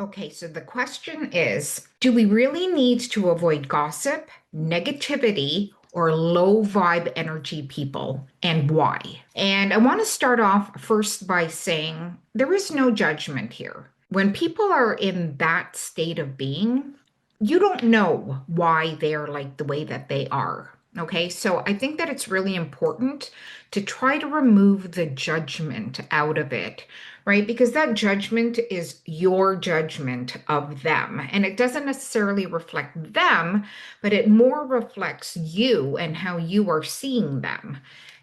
Okay, so the question is, do we really need to avoid gossip, negativity, or low vibe energy people, and why? And I want to start off first by saying there is no judgment here. When people are in that state of being, you don't know why they're like the way that they are. Okay, so I think that it's really important to try to remove the judgment out of it, right? Because that judgment is your judgment of them. And it doesn't necessarily reflect them, but it more reflects you and how you are seeing them.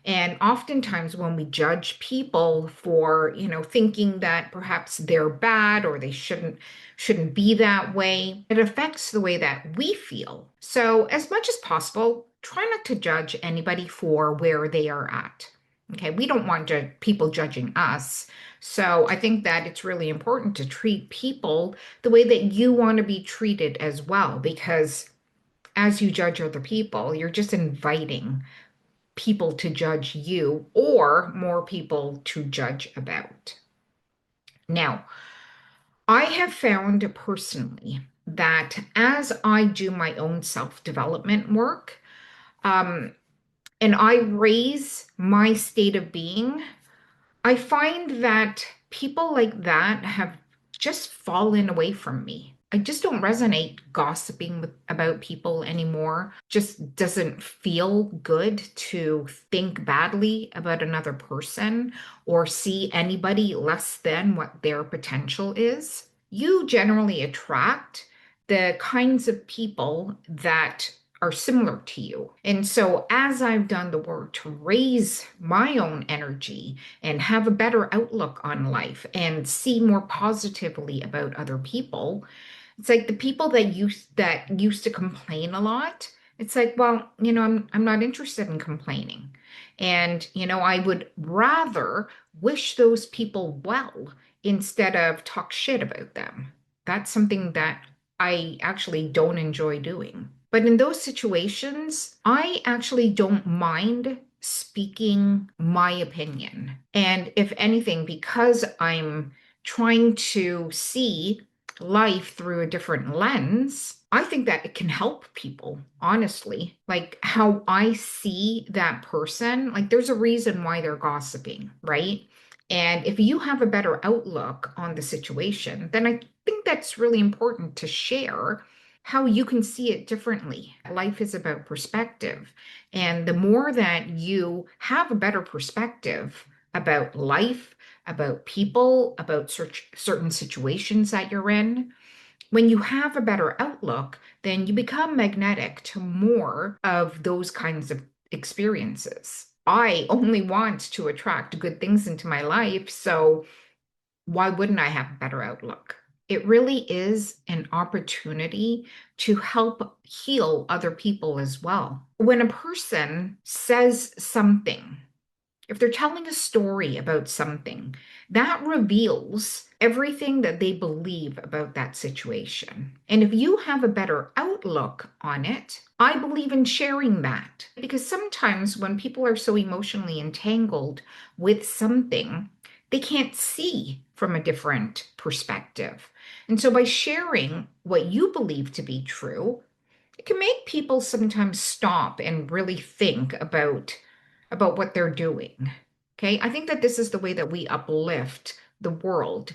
And oftentimes when we judge people for, thinking that perhaps they're bad or they shouldn't be that way, it affects the way that we feel. So as much as possible, try not to judge anybody for where they are at. Okay, we don't want people judging us. So I think that it's really important to treat people the way that you want to be treated as well, because as you judge other people, you're just inviting people to judge you or more people to judge about. Now, I have found personally that as I do my own self-development work, um, and I raise my state of being, I find that people like that have just fallen away from me. I just don't resonate gossiping about people anymore. Just doesn't feel good to think badly about another person or see anybody less than what their potential is. You generally attract the kinds of people that are similar to you. And so, as I've done the work to raise my own energy and have a better outlook on life and see more positively about other people, it's like the people that used to complain a lot. It's like, well, I'm not interested in complaining. And, I would rather wish those people well instead of talk shit about them. That's something that I actually don't enjoy doing. But in those situations, I actually don't mind speaking my opinion. And if anything, because I'm trying to see life through a different lens, I think that it can help people, honestly. Like how I see that person, like there's a reason why they're gossiping, right? And if you have a better outlook on the situation, then I think that's really important to share how you can see it differently. Life is about perspective. And the more that you have a better perspective about life, about people, about certain situations that you're in, when you have a better outlook, then you become magnetic to more of those kinds of experiences. I only want to attract good things into my life, so why wouldn't I have a better outlook? It really is an opportunity to help heal other people as well. When a person says something, if they're telling a story about something, that reveals everything that they believe about that situation. And if you have a better outlook on it, I believe in sharing that. Because sometimes when people are so emotionally entangled with something, they can't see from a different perspective. And so by sharing what you believe to be true, it can make people sometimes stop and really think about what they're doing. Okay? I think that this is the way that we uplift the world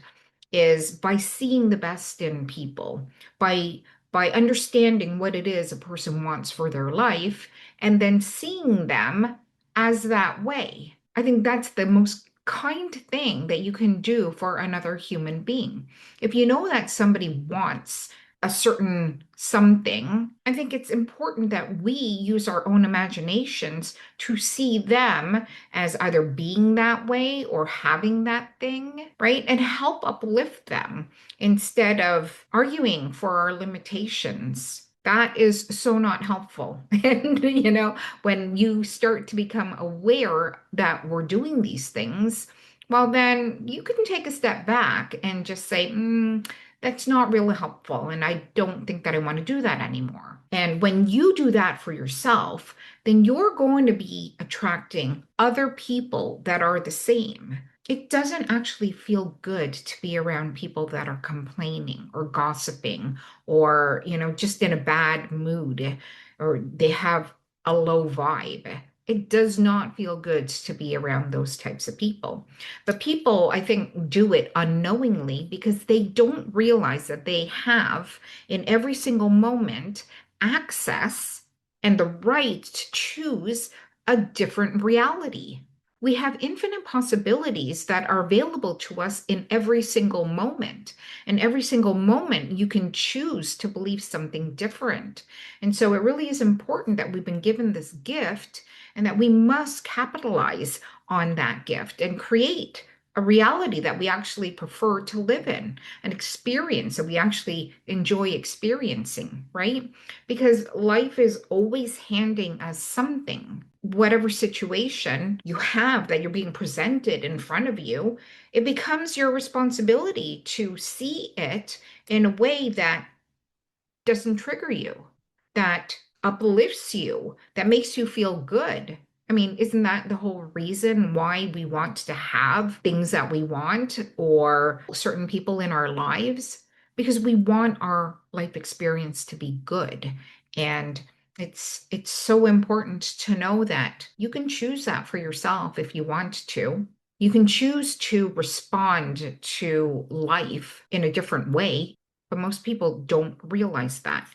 is by seeing the best in people, by understanding what it is a person wants for their life and then seeing them as that way. I think that's the most kind thing that you can do for another human being. If you know that somebody wants a certain something, I think it's important that we use our own imaginations to see them as either being that way or having that thing, right? And help uplift them instead of arguing for our limitations. That is so not helpful. And, when you start to become aware that we're doing these things, well, then you can take a step back and just say, that's not really helpful. And I don't think that I want to do that anymore. And when you do that for yourself, then you're going to be attracting other people that are the same. it doesn't actually feel good to be around people that are complaining or gossiping or, just in a bad mood or they have a low vibe. It does not feel good to be around those types of people. But people, I think, do it unknowingly because they don't realize that they have, in every single moment, access and the right to choose a different reality. We have infinite possibilities that are available to us in every single moment. And every single moment, you can choose to believe something different. And so it really is important that we've been given this gift and that we must capitalize on that gift and create a reality that we actually prefer to live in, an experience that we actually enjoy experiencing, right? Because life is always handing us something. Whatever situation you have that you're being presented in front of you, it becomes your responsibility to see it in a way that doesn't trigger you, that uplifts you, that makes you feel good. I mean, isn't that the whole reason why we want to have things that we want or certain people in our lives? Because we want our life experience to be good. And it's so important to know that you can choose that for yourself if you want to. You can choose to respond to life in a different way, but most people don't realize that.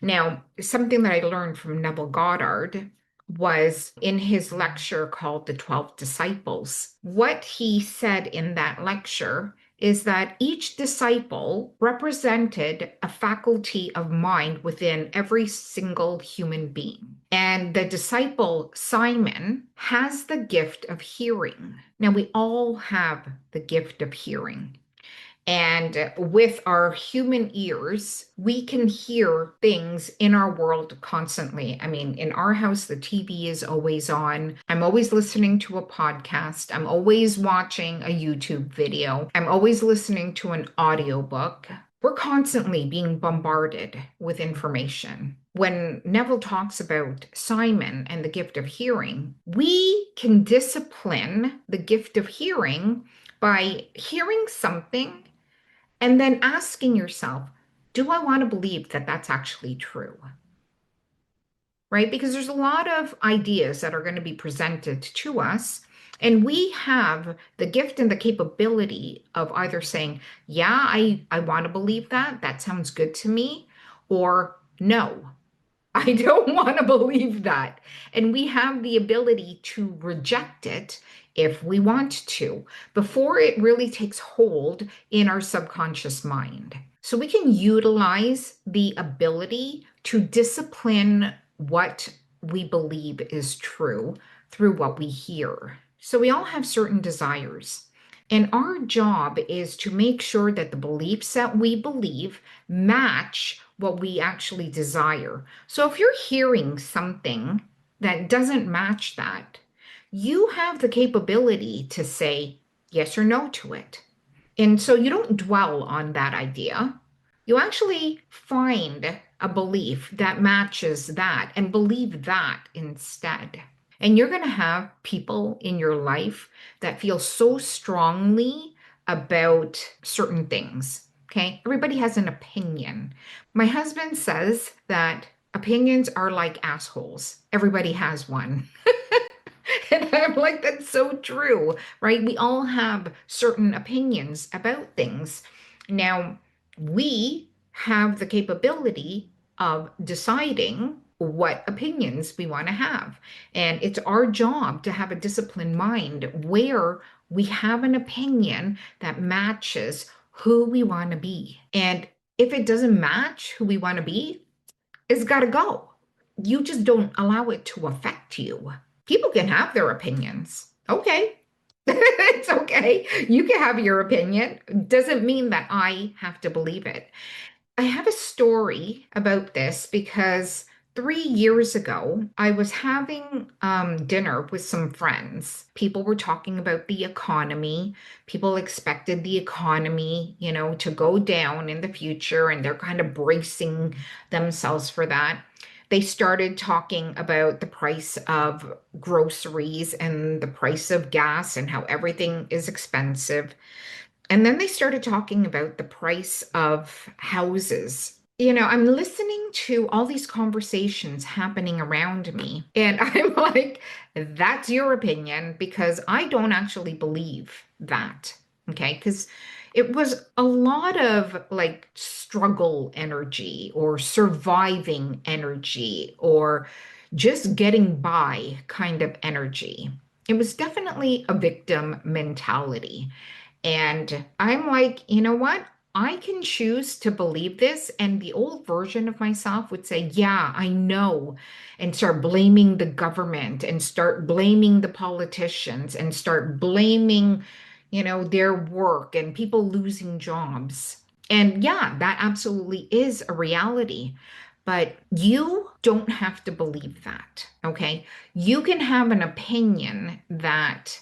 Now, something that I learned from Neville Goddard was in his lecture called The 12 Disciples. What he said in that lecture is that each disciple represented a faculty of mind within every single human being. And the disciple, Simon, has the gift of hearing. Now, we all have the gift of hearing. And with our human ears, we can hear things in our world constantly. I mean, in our house, the TV is always on. I'm always listening to a podcast. I'm always watching a YouTube video. I'm always listening to an audiobook. We're constantly being bombarded with information. When Neville talks about Simon and the gift of hearing, we can discipline the gift of hearing by hearing something and then asking yourself, do I want to believe that that's actually true? Right? Because there's a lot of ideas that are going to be presented to us. And we have the gift and the capability of either saying, yeah, I want to believe that. That sounds good to me. Or no, I don't want to believe that. And we have the ability to reject it if we want to, before it really takes hold in our subconscious mind. So we can utilize the ability to discipline what we believe is true through what we hear. So we all have certain desires. And our job is to make sure that the beliefs that we believe match what we actually desire. So if you're hearing something that doesn't match that, you have the capability to say yes or no to it. And so you don't dwell on that idea. You actually find a belief that matches that and believe that instead. And you're going to have people in your life that feel so strongly about certain things. Okay. Everybody has an opinion. My husband says that opinions are like assholes. Everybody has one. And I'm like, that's so true, right? We all have certain opinions about things. Now, we have the capability of deciding what opinions we want to have. And it's our job to have a disciplined mind where we have an opinion that matches who we want to be. And if it doesn't match who we want to be, it's got to go. You just don't allow it to affect you. People can have their opinions. Okay. It's okay. You can have your opinion. Doesn't mean that I have to believe it. I have a story about this because 3 years ago, I was having dinner with some friends. People were talking about the economy. People expected the economy, to go down in the future, and they're kind of bracing themselves for that. They started talking about the price of groceries and the price of gas and how everything is expensive. And then they started talking about the price of houses. I'm listening to all these conversations happening around me, and I'm like, that's your opinion because I don't actually believe that. Okay. Because it was a lot of like struggle energy or surviving energy or just getting by kind of energy. It was definitely a victim mentality. And I'm like, you know what? I can choose to believe this. And the old version of myself would say, yeah, I know, and start blaming the government and start blaming the politicians and start blaming, their work and people losing jobs. And yeah, that absolutely is a reality. But you don't have to believe that. Okay. You can have an opinion that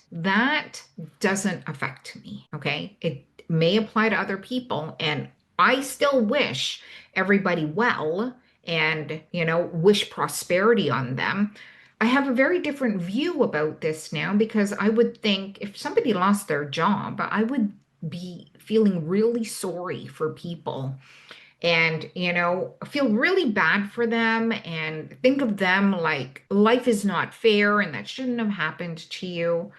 doesn't affect me. Okay. It may apply to other people. And I still wish everybody well and, wish prosperity on them. I have a very different view about this now because I would think if somebody lost their job, I would be feeling really sorry for people and feel really bad for them and think of them like life is not fair and that shouldn't have happened to you.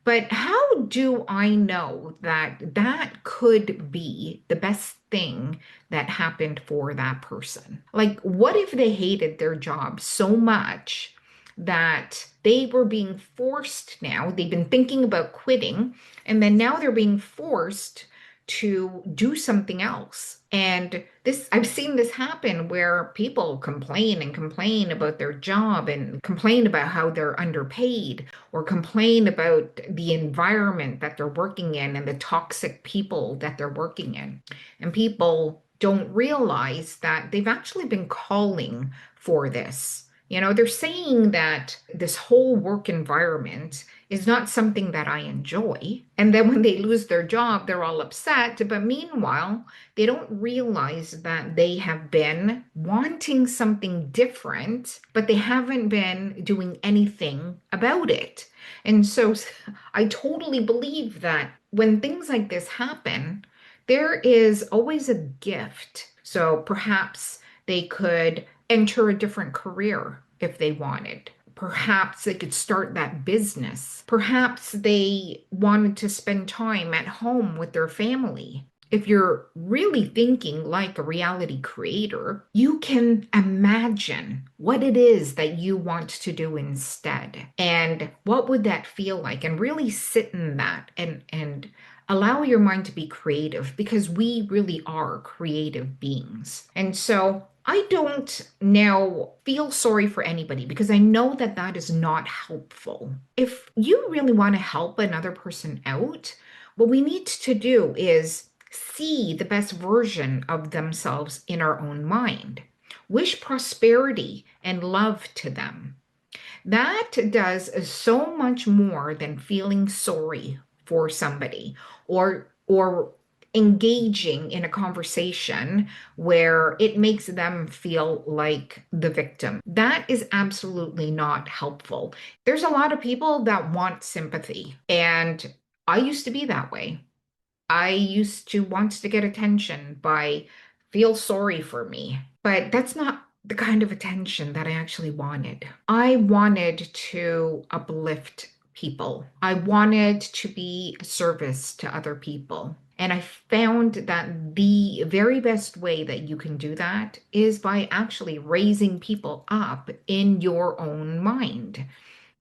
But how do I know that that could be the best thing that happened for that person? Like, what if they hated their job so much that they were being forced now? They've been thinking about quitting, and then now they're being forced to do something else. And this, I've seen this happen where people complain and complain about their job and complain about how they're underpaid or complain about the environment that they're working in and the toxic people that they're working in. And people don't realize that they've actually been calling for this. They're saying that this whole work environment is not something that I enjoy. And then when they lose their job, they're all upset. But meanwhile, they don't realize that they have been wanting something different, but they haven't been doing anything about it. And so I totally believe that when things like this happen, there is always a gift. So perhaps they could enter a different career if they wanted. Perhaps they could start that business. Perhaps they wanted to spend time at home with their family. If you're really thinking like a reality creator, you can imagine what it is that you want to do instead. And what would that feel like? And really sit in that and allow your mind to be creative because we really are creative beings. And so I don't now feel sorry for anybody because I know that that is not helpful. If you really want to help another person out, what we need to do is see the best version of themselves in our own mind. Wish prosperity and love to them. That does so much more than feeling sorry for somebody or engaging in a conversation where it makes them feel like the victim. That is absolutely not helpful. There's a lot of people that want sympathy, and I used to be that way. I used to want to get attention by feel sorry for me, but that's not the kind of attention that I actually wanted. I wanted to uplift people. I wanted to be a service to other people. And I found that the very best way that you can do that is by actually raising people up in your own mind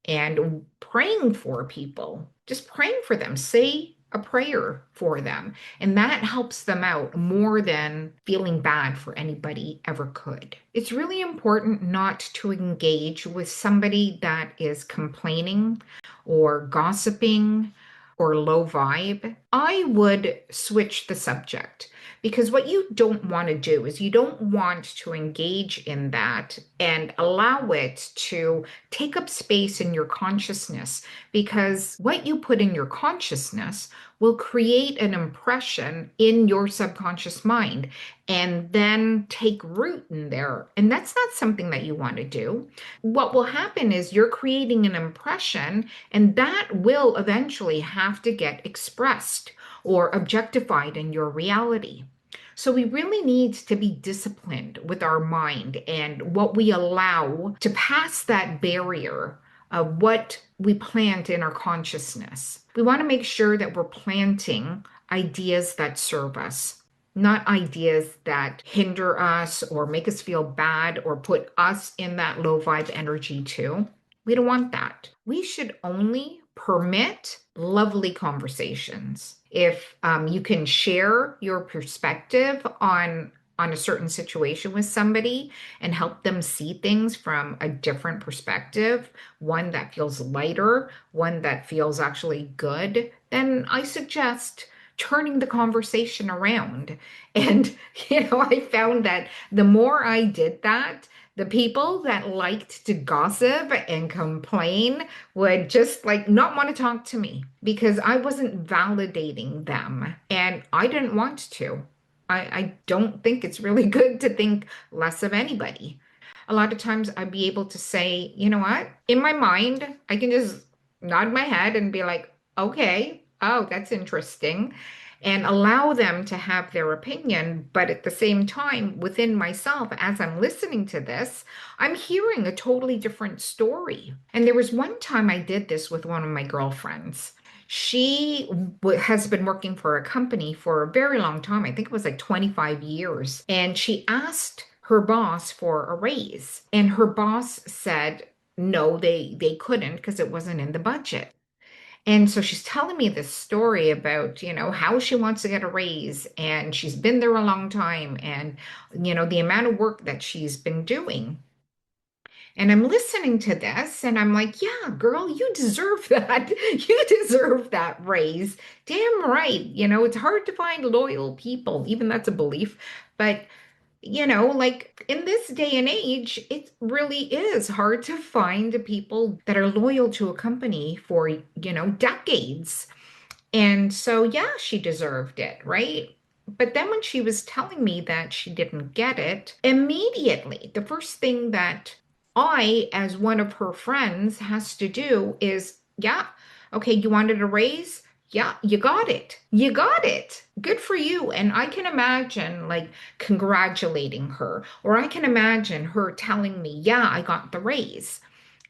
and praying for people, just praying for them. Say a prayer for them. And that helps them out more than feeling bad for anybody ever could. It's really important not to engage with somebody that is complaining or gossiping or low vibe. I would switch the subject Because what you don't want to do is you don't want to engage in that and allow it to take up space in your consciousness. Because what you put in your consciousness will create an impression in your subconscious mind and then take root in there. And that's not something that you want to do. What will happen is you're creating an impression, and that will eventually have to get expressed or objectified in your reality. So we really need to be disciplined with our mind and what we allow to pass that barrier of what we plant in our consciousness. We want to make sure that we're planting ideas that serve us, not ideas that hinder us or make us feel bad or put us in that low vibe energy too. We don't want that. We should only permit lovely conversations. If you can share your perspective on a certain situation with somebody and help them see things from a different perspective, one that feels lighter, one that feels actually good, then I suggest turning the conversation around. And, I found that the more I did that, the people that liked to gossip and complain would just like not want to talk to me because I wasn't validating them and I didn't want to. I don't think it's really good to think less of anybody. A lot of times I'd be able to say, you know what? In my mind, I can just nod my head and be like, okay, oh, that's interesting, and allow them to have their opinion. But at the same time, within myself, as I'm listening to this, I'm hearing a totally different story. And there was one time I did this with one of my girlfriends. She has been working for a company for a very long time. I think it was like 25 years. And she asked her boss for a raise. And her boss said, no, they couldn't because it wasn't in the budget. And so she's telling me this story about, how she wants to get a raise and she's been there a long time and, the amount of work that she's been doing. And I'm listening to this and I'm like, yeah, girl, you deserve that. You deserve that raise. Damn right. It's hard to find loyal people, even that's a belief. But, like in this day and age, it really is hard to find people that are loyal to a company for, decades. And so, yeah, she deserved it, right? But then when she was telling me that she didn't get it, immediately, the first thing that I, as one of her friends, has to do is, yeah, okay, you wanted a raise? Yeah, you got it. You got it. Good for you. And I can imagine like congratulating her, or I can imagine her telling me, yeah, I got the raise.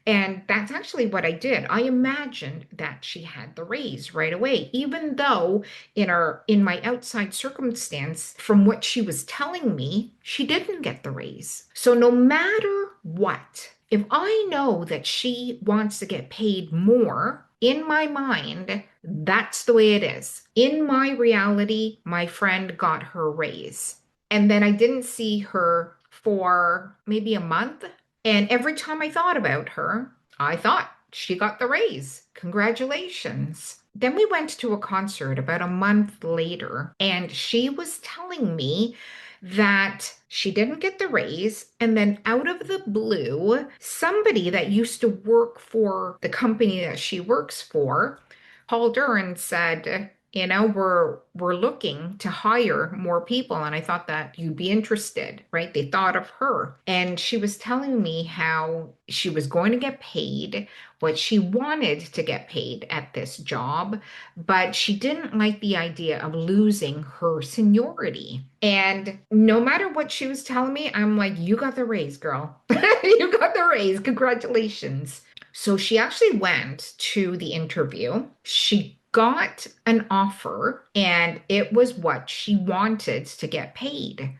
And that's actually what I did. I imagined that she had the raise right away, even though in my outside circumstance, from what she was telling me, she didn't get the raise. So no matter what, if I know that she wants to get paid more, in my mind, that's the way it is. In my reality, my friend got her raise. And then I didn't see her for maybe a month. And every time I thought about her, I thought she got the raise. Congratulations. Then we went to a concert about a month later, and she was telling me that she didn't get the raise. And then out of the blue, somebody that used to work for the company that she works for called her and said, we're looking to hire more people. And I thought that you'd be interested, right? They thought of her. And she was telling me how she was going to get paid what she wanted to get paid at this job, but she didn't like the idea of losing her seniority. And no matter what she was telling me, I'm like, you got the raise, girl. You got the raise. Congratulations. So she actually went to the interview. She got an offer and it was what she wanted to get paid.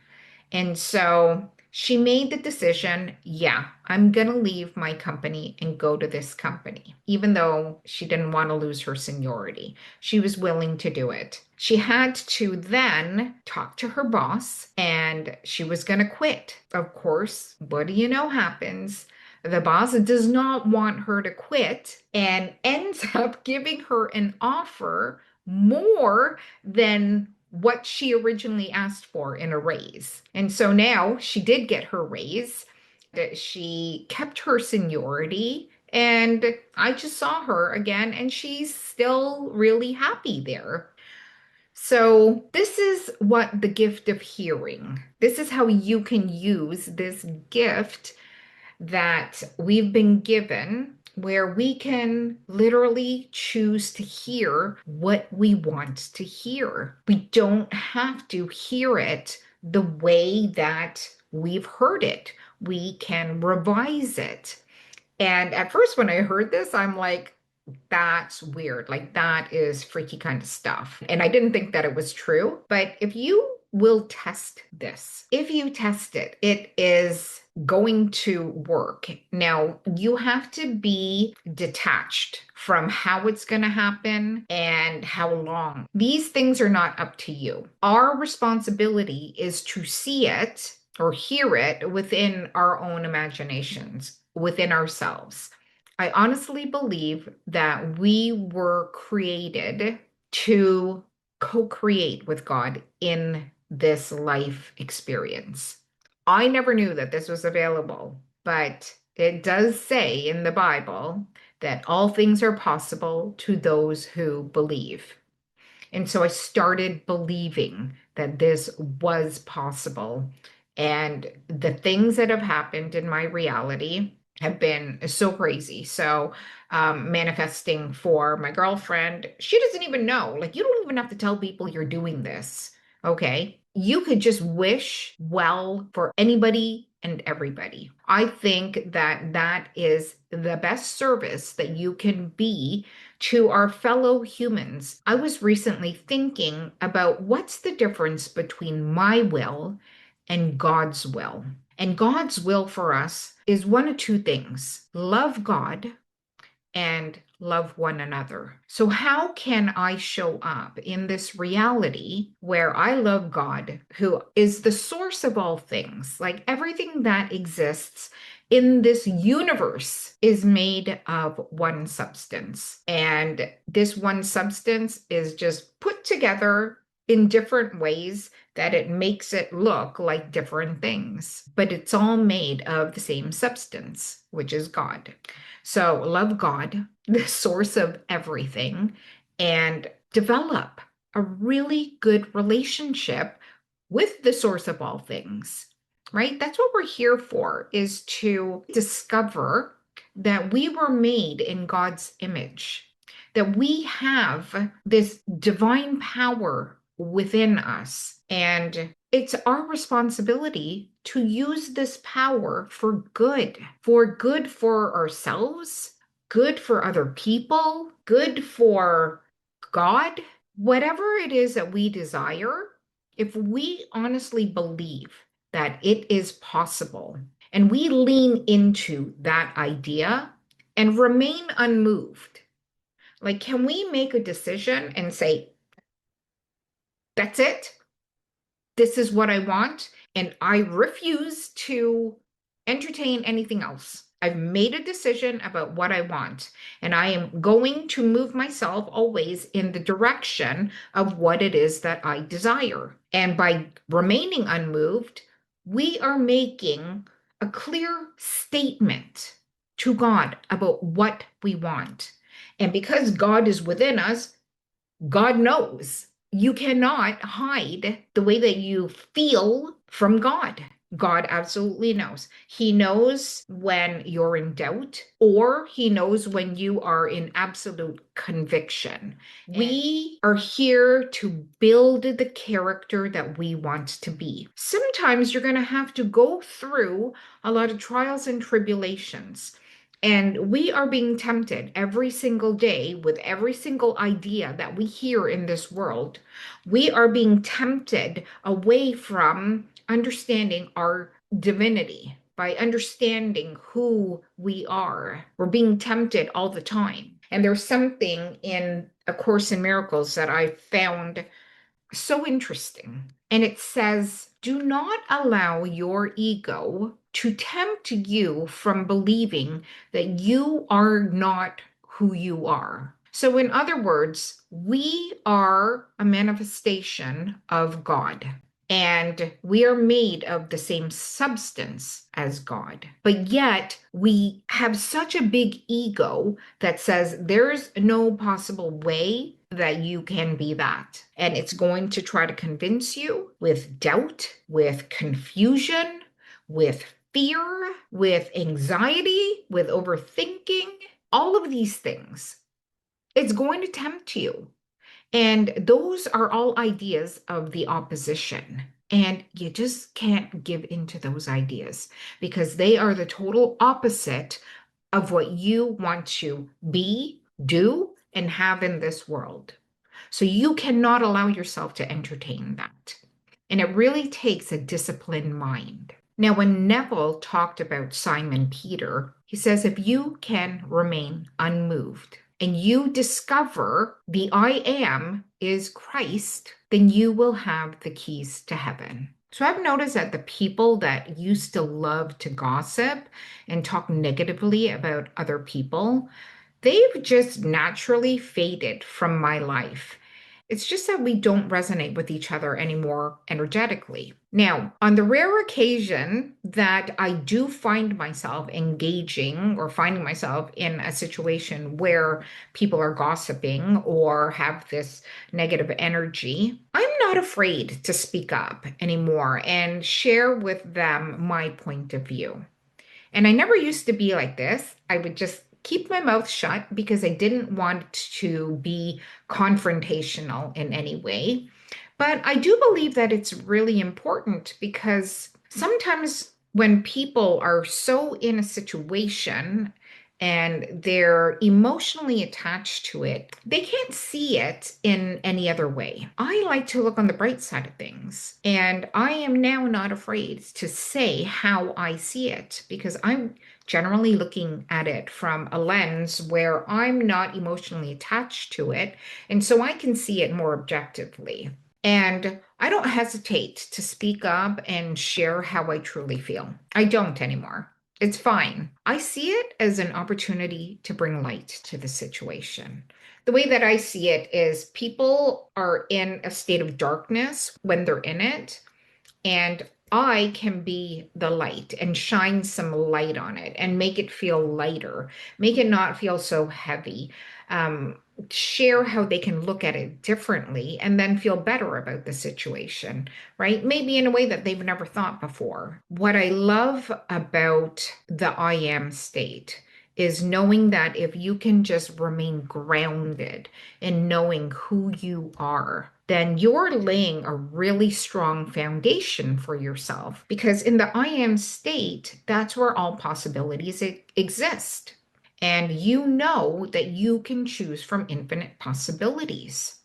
And so she made the decision, yeah, I'm going to leave my company and go to this company, even though she didn't want to lose her seniority. She was willing to do it. She had to then talk to her boss and she was going to quit. Of course, what do you know happens? The boss does not want her to quit and ends up giving her an offer more than what she originally asked for in a raise. And so now she did get her raise. She kept her seniority. And I just saw her again, and she's still really happy there. So, this is what the gift of hearing. This is how you can use this gift that we've been given, where we can literally choose to hear what we want to hear. We don't have to hear it the way that we've heard it. We can revise it. And at first, when I heard this, I'm like, that's weird. Like, that is freaky kind of stuff. And I didn't think that it was true. But if you will test this, if you test it, it is going to work. Now, you have to be detached from how it's going to happen and how long. These things are not up to you. Our responsibility is to see it or hear it within our own imaginations, within ourselves. I honestly believe that we were created to co-create with God in this life experience. I never knew that this was available, but it does say in the Bible that all things are possible to those who believe. And so I started believing that this was possible. And the things that have happened in my reality have been so crazy. So, manifesting for my girlfriend, she doesn't even know. Like, you don't even have to tell people you're doing this. Okay. You could just wish well for anybody and everybody. I think that that is the best service that you can be to our fellow humans. I was recently thinking about what's the difference between my will and God's will. And God's will for us is one of two things: love God and love one another. So, how can I show up in this reality where I love God, who is the source of all things? Like, everything that exists in this universe is made of one substance. And this one substance is just put together in different ways that it makes it look like different things. But it's all made of the same substance, which is God. So love God, the source of everything, and develop a really good relationship with the source of all things, right? That's what we're here for, is to discover that we were made in God's image, that we have this divine power within us. And it's our responsibility to use this power for good for ourselves, good for other people, good for God, whatever it is that we desire. If we honestly believe that it is possible and we lean into that idea and remain unmoved, like, can we make a decision and say, that's it? This is what I want, and I refuse to entertain anything else. I've made a decision about what I want, and I am going to move myself always in the direction of what it is that I desire. And by remaining unmoved, we are making a clear statement to God about what we want. And because God is within us, God knows. You cannot hide the way that you feel from God. God absolutely knows. He knows when you're in doubt, or he knows when you are in absolute conviction. We are here to build the character that we want to be. Sometimes you're going to have to go through a lot of trials and tribulations. And we are being tempted every single day with every single idea that we hear in this world. We are being tempted away from understanding our divinity by understanding who we are. We're being tempted all the time. And there's something in A Course in Miracles that I found so interesting. And it says, do not allow your ego to tempt you from believing that you are not who you are. So, in other words, we are a manifestation of God. And we are made of the same substance as God. But yet, we have such a big ego that says there's no possible way that you can be that. And it's going to try to convince you with doubt, with confusion, with fear, with anxiety, with overthinking, all of these things. It's going to tempt you. And those are all ideas of the opposition. And you just can't give into those ideas because they are the total opposite of what you want to be, do, and have in this world. So you cannot allow yourself to entertain that. And it really takes a disciplined mind. Now, when Neville talked about Simon Peter, he says, if you can remain unmoved and you discover the I am is Christ, then you will have the keys to heaven. So I've noticed that the people that used to love to gossip and talk negatively about other people, they've just naturally faded from my life. It's just that we don't resonate with each other anymore energetically. Now, on the rare occasion that I do find myself engaging or finding myself in a situation where people are gossiping or have this negative energy, I'm not afraid to speak up anymore and share with them my point of view. And I never used to be like this. I would just keep my mouth shut because I didn't want to be confrontational in any way. But I do believe that it's really important because sometimes when people are so in a situation and they're emotionally attached to it, they can't see it in any other way. I like to look on the bright side of things, and I am now not afraid to say how I see it because I'm generally looking at it from a lens where I'm not emotionally attached to it, and so I can see it more objectively. And I don't hesitate to speak up and share how I truly feel. I don't anymore. It's fine. I see it as an opportunity to bring light to the situation. The way that I see it is people are in a state of darkness when they're in it, and I can be the light and shine some light on it and make it feel lighter, make it not feel so heavy. Share how they can look at it differently and then feel better about the situation, right? Maybe in a way that they've never thought before. What I love about the I am state is knowing that if you can just remain grounded in knowing who you are, then you're laying a really strong foundation for yourself. Because in the I am state, that's where all possibilities exist. And you know that you can choose from infinite possibilities.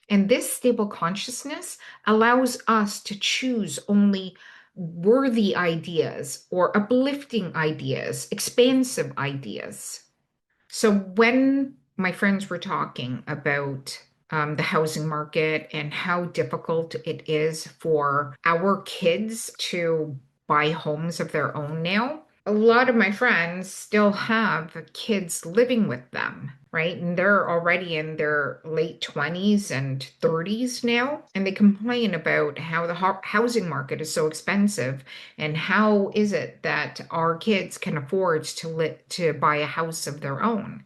And this stable consciousness allows us to choose only worthy ideas or uplifting ideas, expansive ideas. So when my friends were talking about the housing market and how difficult it is for our kids to buy homes of their own now, a lot of my friends still have kids living with them, right? And they're already in their late 20s and 30s now. And they complain about how the housing market is so expensive and how is it that our kids can afford to buy a house of their own.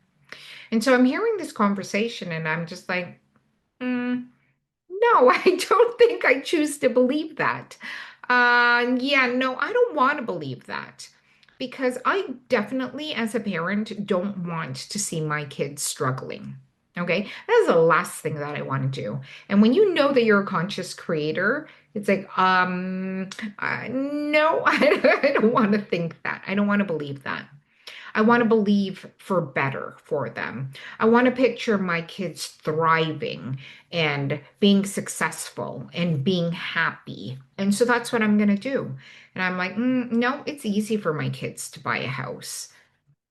And so I'm hearing this conversation and I'm just like, no, I don't think I choose to believe that. Yeah, no, I don't want to believe that because I definitely, as a parent, don't want to see my kids struggling. Okay, that is the last thing that I want to do. And when you know that you're a conscious creator, it's like, no, I don't want to think that. I don't want to believe that. I want to believe for better for them. I want to picture my kids thriving and being successful and being happy. And so that's what I'm going to do. And I'm like, no, it's easy for my kids to buy a house.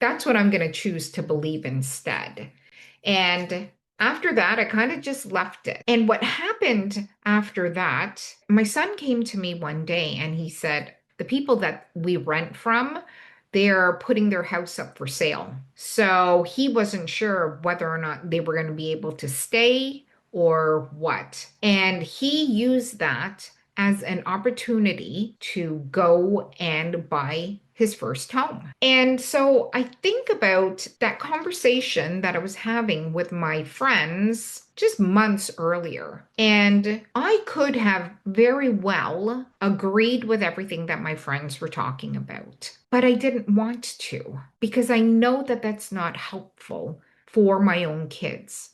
That's what I'm going to choose to believe instead. And after that, I kind of just left it. And what happened after that, my son came to me one day and he said, the people that we rent from, they're putting their house up for sale. So he wasn't sure whether or not they were going to be able to stay or what. And he used that as an opportunity to go and buy his first home. And so I think about that conversation that I was having with my friends just months earlier. And I could have very well agreed with everything that my friends were talking about, but I didn't want to because I know that that's not helpful for my own kids.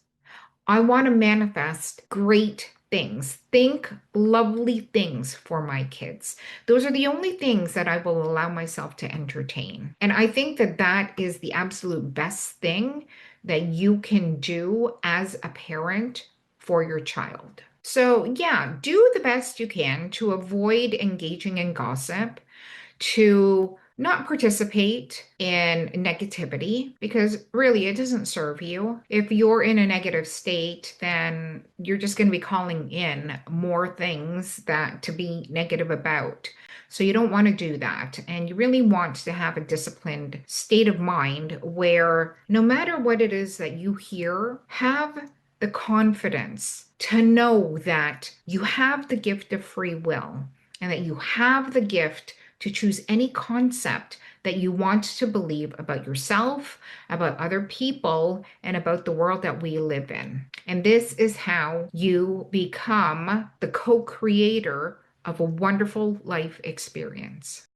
I want to manifest great things, think lovely things for my kids. Those are the only things that I will allow myself to entertain. And I think that that is the absolute best thing that you can do as a parent for your child. So, yeah, do the best you can to avoid engaging in gossip, to not participate in negativity because really it doesn't serve you. If you're in a negative state, then you're just going to be calling in more things that to be negative about. So you don't want to do that. And you really want to have a disciplined state of mind where no matter what it is that you hear, have the confidence to know that you have the gift of free will and that you have the gift to choose any concept that you want to believe about yourself, about other people, and about the world that we live in. And this is how you become the co creator of a wonderful life experience.